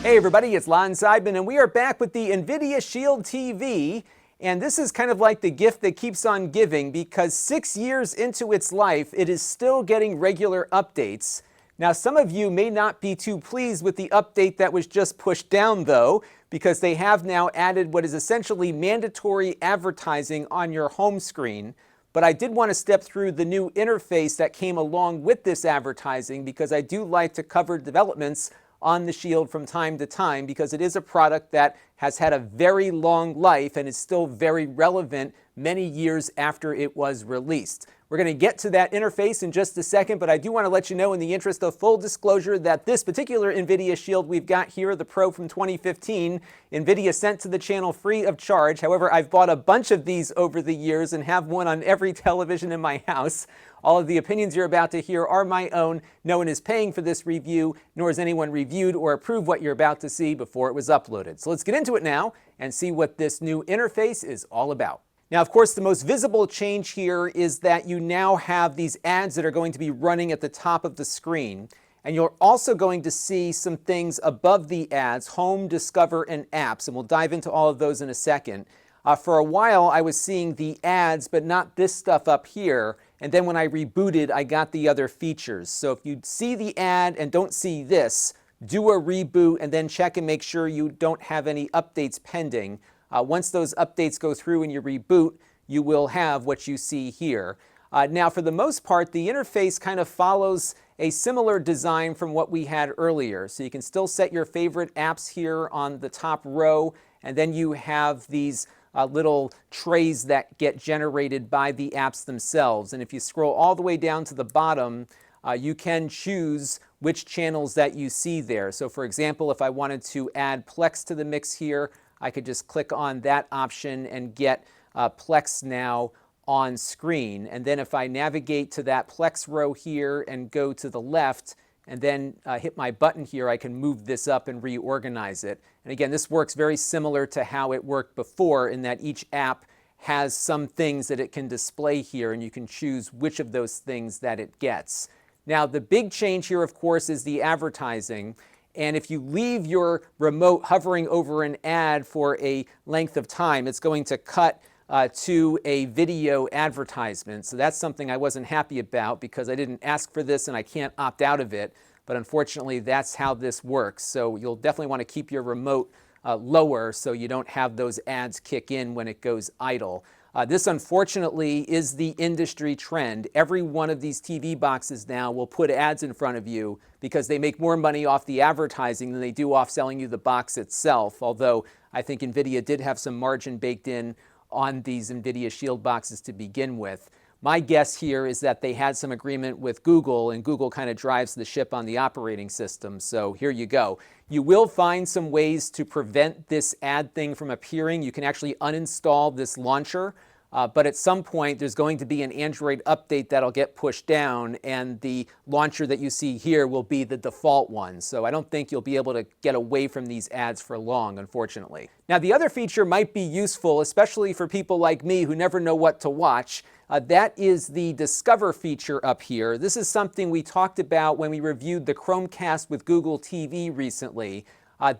Hey everybody, it's Lon.TV, and we are back with the Nvidia Shield TV. And this is kind of like the gift that keeps on giving, because 6 years into its life, it is still getting regular updates. Now, some of you may not be too pleased with the update that was just pushed down, though, because they have now added what is essentially mandatory advertising on your home screen. But I did want to step through the new interface that came along with this advertising, because I do like to cover developments on the Shield from time to time, because it is a product that has had a very long life and is still very relevant many years after it was released. We're going to get to that interface in just a second, but I do want to let you know, in the interest of full disclosure, that this particular Nvidia Shield we've got here, the Pro from 2015, Nvidia sent to the channel free of charge. However, I've bought a bunch of these over the years and have one on every television in my house. All of the opinions you're about to hear are my own. No one is paying for this review, nor has anyone reviewed or approved what you're about to see before it was uploaded. So let's get into it now and see what this new interface is all about. Now, of course, the most visible change here is that you now have these ads that are going to be running at the top of the screen. And you're also going to see some things above the ads: Home, Discover, and Apps. And we'll dive into all of those in a second. For a while, I was seeing the ads, but not this stuff up here. And then when I rebooted, I got the other features. So if you see the ad and don't see this, do a reboot and then check and make sure you don't have any updates pending. Once those updates go through and you reboot, you will have what you see here. Now, for the most part, the interface kind of follows a similar design from what we had earlier. So you can still set your favorite apps here on the top row, and then you have these little trays that get generated by the apps themselves. And if you scroll all the way down to the bottom, you can choose which channels that you see there. So for example, if I wanted to add Plex to the mix here, I could just click on that option and get Plex now on screen. And then if I navigate to that Plex row here and go to the left and then hit my button here, I can move this up and reorganize it. And again, this works very similar to how it worked before, in that each app has some things that it can display here, and you can choose which of those things that it gets. Now, the big change here, of course, is the advertising. And if you leave your remote hovering over an ad for a length of time, it's going to cut to a video advertisement. So that's something I wasn't happy about, because I didn't ask for this and I can't opt out of it. But unfortunately, that's how this works. So you'll definitely want to keep your remote lower so you don't have those ads kick in when it goes idle. This, unfortunately, is the industry trend. Every one of these TV boxes now will put ads in front of you, because they make more money off the advertising than they do off selling you the box itself. Although I think Nvidia did have some margin baked in on these Nvidia Shield boxes to begin with. My guess here is that they had some agreement with Google, and Google kind of drives the ship on the operating system. So here you go. You will find some ways to prevent this ad thing from appearing. You can actually uninstall this launcher. But at some point, there's going to be an Android update that'll get pushed down, and the launcher that you see here will be the default one. So I don't think you'll be able to get away from these ads for long, unfortunately. Now, the other feature might be useful, especially for people like me who never know what to watch. That is the Discover feature up here. This is something we talked about when we reviewed the Chromecast with Google TV recently.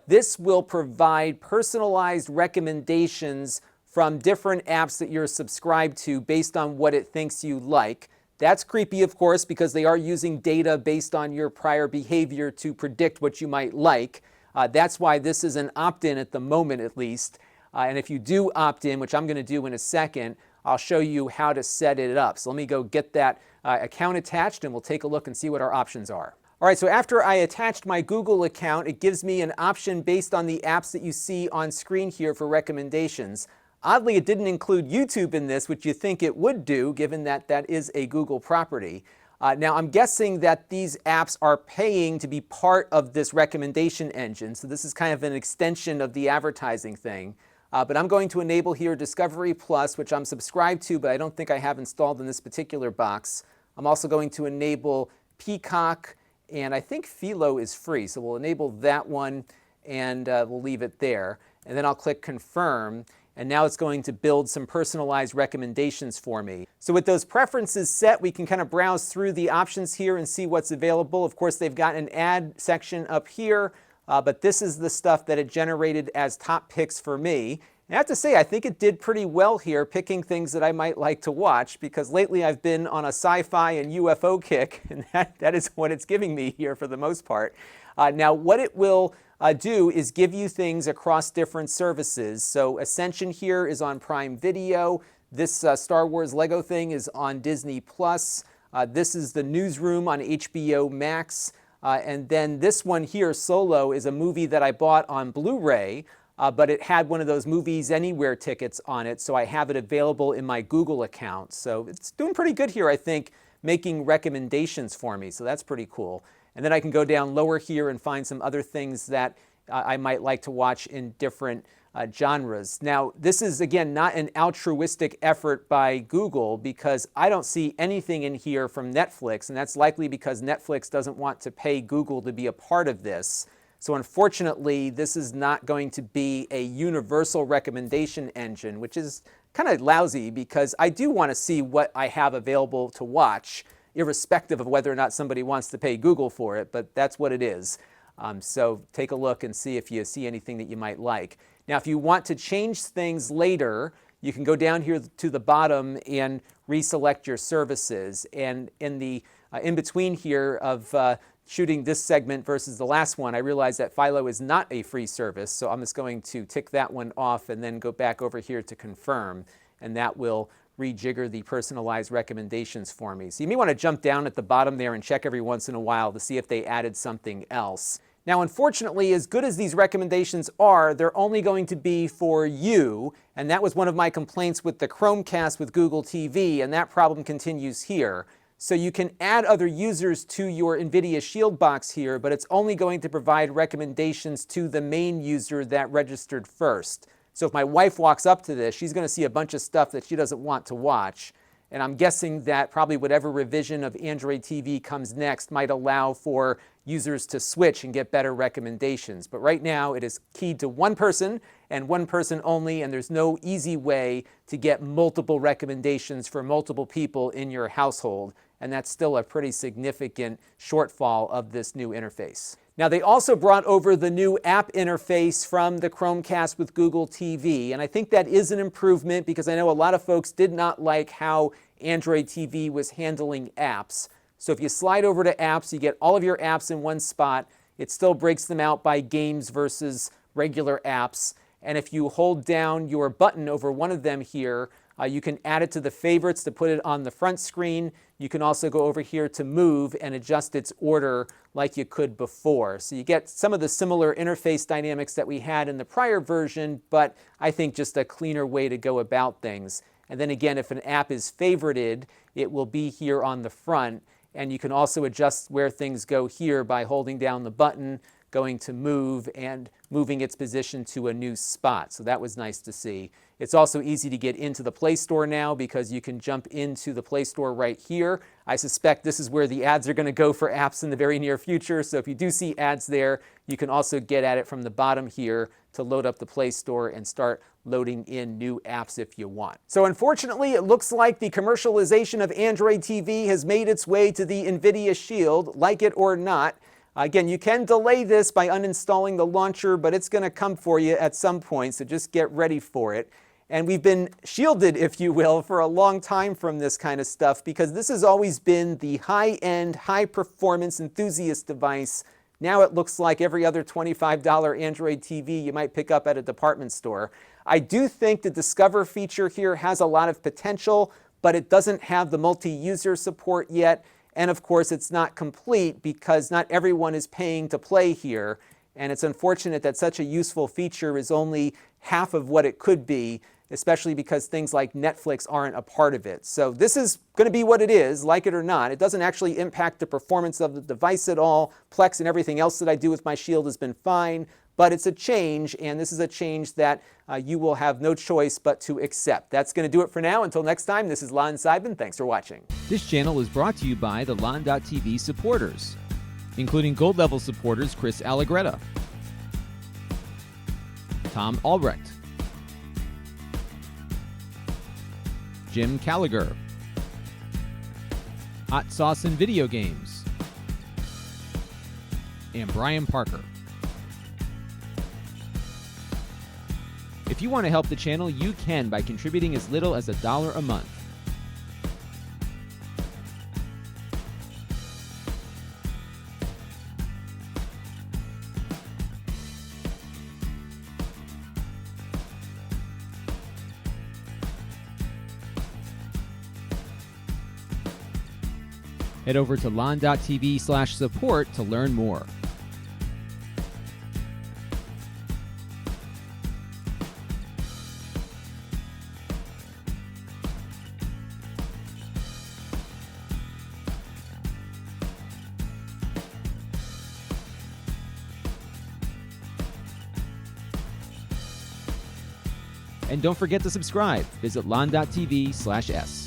This will provide personalized recommendations from different apps that you're subscribed to based on what it thinks you like. That's creepy, of course, because they are using data based on your prior behavior to predict what you might like. That's why this is an opt-in at the moment, at least. And if you do opt in, which I'm going to do in a second, I'll show you how to set it up. So let me go get that account attached, and we'll take a look and see what our options are. All right, so after I attached my Google account, it gives me an option based on the apps that you see on screen here for recommendations. Oddly, it didn't include YouTube in this, which you think it would do, given that that is a Google property. Now, I'm guessing that these apps are paying to be part of this recommendation engine. So this is kind of an extension of the advertising thing. But I'm going to enable here Discovery Plus, which I'm subscribed to, but I don't think I have installed in this particular box. I'm also going to enable Peacock, and I think Philo is free. So we'll enable that one, and we'll leave it there. And then I'll click Confirm. And now it's going to build some personalized recommendations for me. So with those preferences set, we can kind of browse through the options here and see what's available. Of course, they've got an ad section up here. but this is the stuff that it generated as top picks for me. And I have to say, I think it did pretty well here, picking things that I might like to watch, because lately I've been on a sci-fi and UFO kick, and that is what it's giving me here for the most part. Now, what it will do is give you things across different services. So Ascension here is on Prime Video. This Star Wars Lego thing is on Disney Plus. This is the Newsroom on HBO Max. And then this one here, Solo, is a movie that I bought on Blu-ray, but it had one of those Movies Anywhere tickets on it, so I have it available in my Google account. So it's doing pretty good here, I think, making recommendations for me, so that's pretty cool. And then I can go down lower here and find some other things that I might like to watch in different genres. Now, this is, again, not an altruistic effort by Google, because I don't see anything in here from Netflix, and that's likely because Netflix doesn't want to pay Google to be a part of this. So unfortunately, this is not going to be a universal recommendation engine, which is kind of lousy, because I do want to see what I have available to watch, irrespective of whether or not somebody wants to pay Google for it, but that's what it is. So take a look and see if you see anything that you might like. Now, if you want to change things later, you can go down here to the bottom and reselect your services. And in the in-between here of shooting this segment versus the last one, I realized that Philo is not a free service, so I'm just going to tick that one off and then go back over here to confirm, and that will rejigger the personalized recommendations for me. So you may want to jump down at the bottom there and check every once in a while to see if they added something else. Now, unfortunately, as good as these recommendations are, they're only going to be for you, and that was one of my complaints with the Chromecast with Google TV, and that problem continues here. So you can add other users to your Nvidia Shield box here, but it's only going to provide recommendations to the main user that registered first. So if my wife walks up to this, she's going to see a bunch of stuff that she doesn't want to watch. And I'm guessing that probably whatever revision of Android TV comes next might allow for users to switch and get better recommendations. But right now it is keyed to one person and one person only, and there's no easy way to get multiple recommendations for multiple people in your household. And that's still a pretty significant shortfall of this new interface. Now, they also brought over the new app interface from the Chromecast with Google TV, and I think that is an improvement, because I know a lot of folks did not like how Android TV was handling apps. So if you slide over to apps, you get all of your apps in one spot. It still breaks them out by games versus regular apps. And if you hold down your button over one of them here, you can add it to the favorites to put it on the front screen. You can also go over here to move and adjust its order like you could before. So you get some of the similar interface dynamics that we had in the prior version, but I think just a cleaner way to go about things. And then again, if an app is favorited, it will be here on the front. And you can also adjust where things go here by holding down the button, going to move, and moving its position to a new spot. So that was nice to see. It's also easy to get into the Play Store now, because you can jump into the Play Store right here. I suspect this is where the ads are going to go for apps in the very near future. So if you do see ads there, you can also get at it from the bottom here to load up the Play Store and start loading in new apps if you want. So unfortunately, it looks like the commercialization of Android TV has made its way to the Nvidia Shield, like it or not. Again, you can delay this by uninstalling the launcher, but it's going to come for you at some point, so just get ready for it. And we've been shielded, if you will, for a long time from this kind of stuff, because this has always been the high-end, high-performance enthusiast device. Now it looks like every other $25 Android TV you might pick up at a department store. I do think the Discover feature here has a lot of potential, but it doesn't have the multi-user support yet. And of course, it's not complete, because not everyone is paying to play here. And it's unfortunate that such a useful feature is only half of what it could be, especially because things like Netflix aren't a part of it. So this is going to be what it is, like it or not. It doesn't actually impact the performance of the device at all. Plex and everything else that I do with my Shield has been fine, but it's a change, and this is a change that you will have no choice but to accept. That's going to do it for now. Until next time, this is Lon.TV. Thanks for watching. This channel is brought to you by the Lon.TV supporters, including gold level supporters Chris Allegretta, Tom Albrecht, Jim Callagher, Hot Sauce and Video Games, and Brian Parker. If you want to help the channel, you can by contributing as little as $1 a month. Head over to Lon.TV/support to learn more. And don't forget to subscribe. Visit Lon.TV/s.